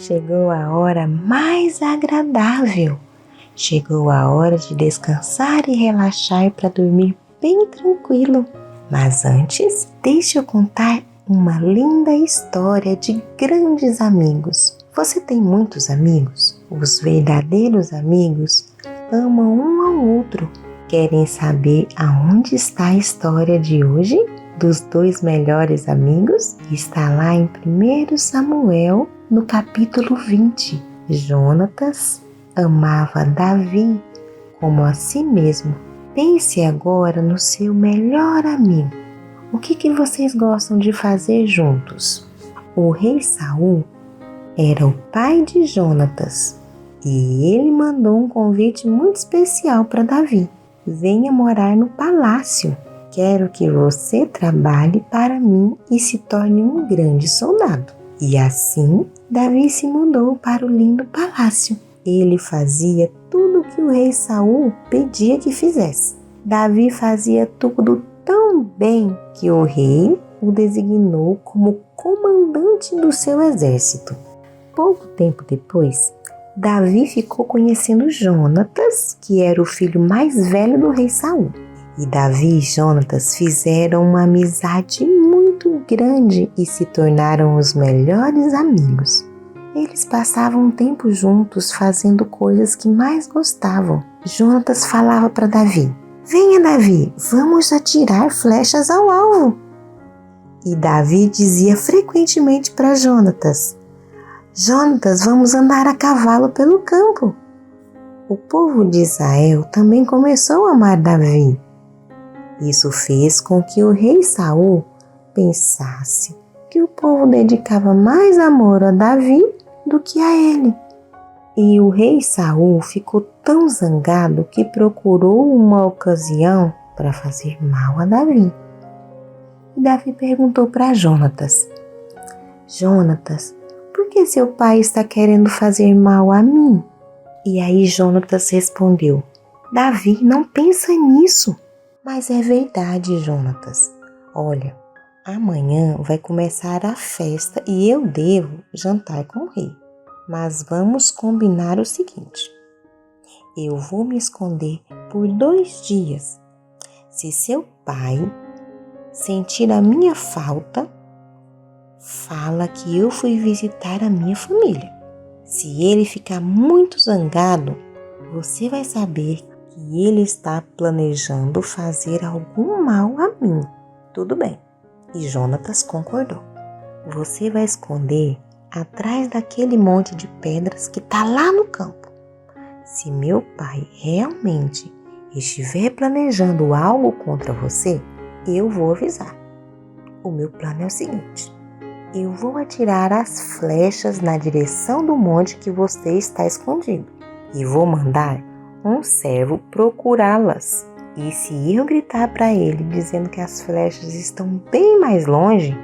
chegou a hora mais agradável. Chegou a hora de descansar e relaxar para dormir bem tranquilo. Mas antes, deixe eu contar uma linda história de grandes amigos. Você tem muitos amigos? Os verdadeiros amigos amam um ao outro. Querem saber aonde está a história de hoje? Dos dois melhores amigos? Está lá em 1 Samuel, no capítulo 20. Jonatas amava Davi como a si mesmo. Pense agora no seu melhor amigo. O que vocês gostam de fazer juntos? O rei Saul era o pai de Jonatas e ele mandou um convite muito especial para Davi. Venha morar no palácio. Quero que você trabalhe para mim e se torne um grande soldado. E assim, Davi se mudou para o lindo palácio. Ele fazia tudo o que o rei Saul pedia que fizesse. Davi fazia tudo tão bem que o rei o designou como comandante do seu exército. Pouco tempo depois, Davi ficou conhecendo Jonatas, que era o filho mais velho do rei Saul. E Davi e Jonatas fizeram uma amizade muito grande e se tornaram os melhores amigos. Eles passavam um tempo juntos fazendo coisas que mais gostavam. Jonatas falava para Davi: "Venha, Davi, vamos atirar flechas ao alvo." E Davi dizia frequentemente para Jonatas: "Jonatas, vamos andar a cavalo pelo campo." O povo de Israel também começou a amar Davi. Isso fez com que o rei Saul pensasse que o povo dedicava mais amor a Davi do que a ele. E o rei Saul ficou tão zangado que procurou uma ocasião para fazer mal a Davi. E Davi perguntou para Jonatas: "Jonatas, por que seu pai está querendo fazer mal a mim?" E aí Jonatas respondeu: "Davi, não pensa nisso." "Mas é verdade, Jonatas. Olha, amanhã vai começar a festa e eu devo jantar com o rei. Mas vamos combinar o seguinte: eu vou me esconder por 2 dias. Se seu pai sentir a minha falta, fala que eu fui visitar a minha família. Se ele ficar muito zangado, você vai saber que ele está planejando fazer algum mal a mim." "Tudo bem." E Jonatas concordou. "Você vai esconder atrás daquele monte de pedras que está lá no campo. Se meu pai realmente estiver planejando algo contra você, eu vou avisar. O meu plano é o seguinte: eu vou atirar as flechas na direção do monte que você está escondido e vou mandar um servo procurá-las. E se eu gritar para ele dizendo que as flechas estão bem mais longe,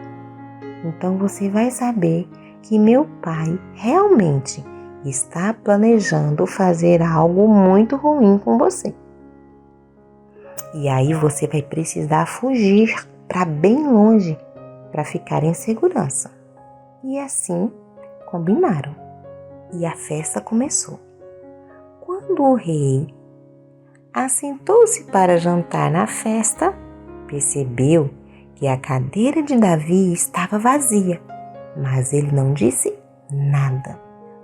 então você vai saber que meu pai realmente está planejando fazer algo muito ruim com você. E aí você vai precisar fugir para bem longe para ficar em segurança." E assim combinaram. E a festa começou. Quando o rei assentou-se para jantar na festa, percebeu que a cadeira de Davi estava vazia, mas ele não disse nada.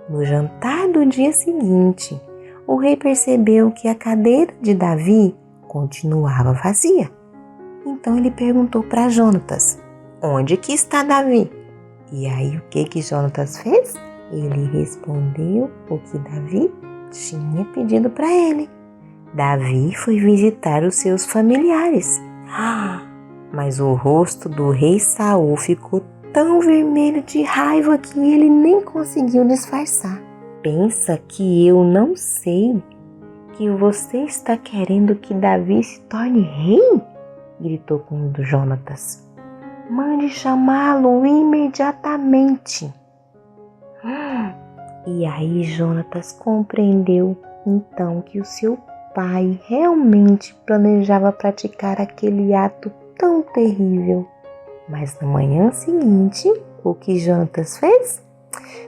No jantar do dia seguinte, o rei percebeu que a cadeira de Davi continuava vazia. Então ele perguntou para Jonatas: "Onde que está Davi?" E aí o que Jonatas fez? Ele respondeu o que Davi tinha pedido para ele. Davi foi visitar os seus familiares. Mas o rosto do rei Saul ficou tão vermelho de raiva que ele nem conseguiu disfarçar. "Pensa que eu não sei que você está querendo que Davi se torne rei?" gritou com Jonatas. "Mande chamá-lo imediatamente." E aí Jonatas compreendeu então que o seu pai realmente planejava praticar aquele ato tão terrível. Mas na manhã seguinte, o que Jonatas fez?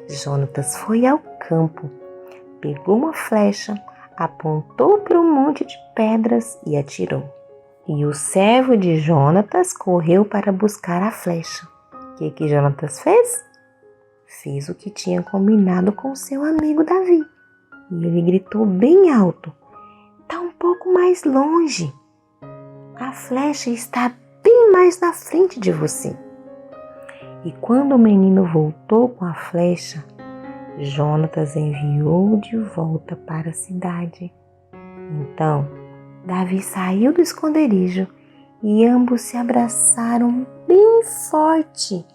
Jonatas foi ao campo, pegou uma flecha, apontou para um monte de pedras e atirou. E o servo de Jonatas correu para buscar a flecha. O que Jonatas fez? Fez o que tinha combinado com seu amigo Davi. E ele gritou bem alto: "Está um pouco mais longe. A flecha está bem mais na frente de você." E quando o menino voltou com a flecha, Jonatas enviou de volta para a cidade. Então, Davi saiu do esconderijo e ambos se abraçaram bem forte,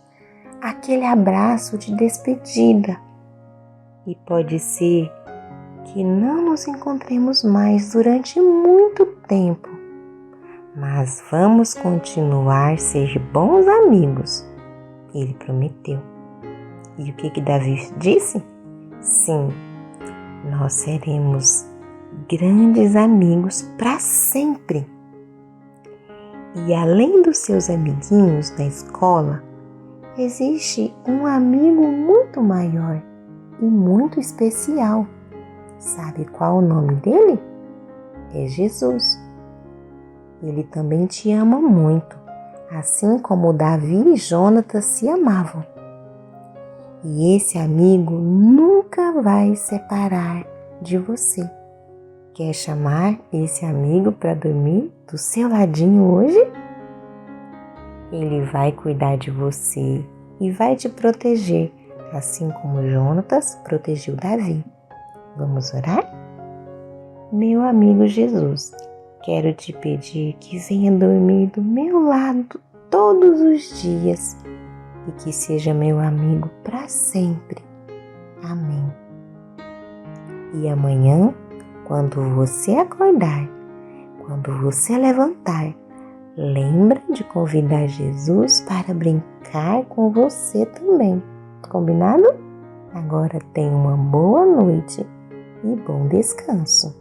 aquele abraço de despedida. E pode ser que não nos encontremos mais durante muito tempo, mas vamos continuar a ser bons amigos, ele prometeu. E o que Davi disse? Sim, nós seremos grandes amigos para sempre. E além dos seus amiguinhos da escola, existe um amigo muito maior e muito especial. Sabe qual o nome dele? É Jesus. Ele também te ama muito, assim como Davi e Jonatas se amavam. E esse amigo nunca vai separar de você. Quer chamar esse amigo para dormir do seu ladinho hoje? Ele vai cuidar de você e vai te proteger, assim como Jonatas protegeu Davi. Vamos orar? Meu amigo Jesus, quero te pedir que venha dormir do meu lado todos os dias e que seja meu amigo para sempre. Amém. E amanhã, quando você acordar, quando você levantar, lembra de convidar Jesus para brincar com você também. Combinado? Agora tenha uma boa noite e bom descanso.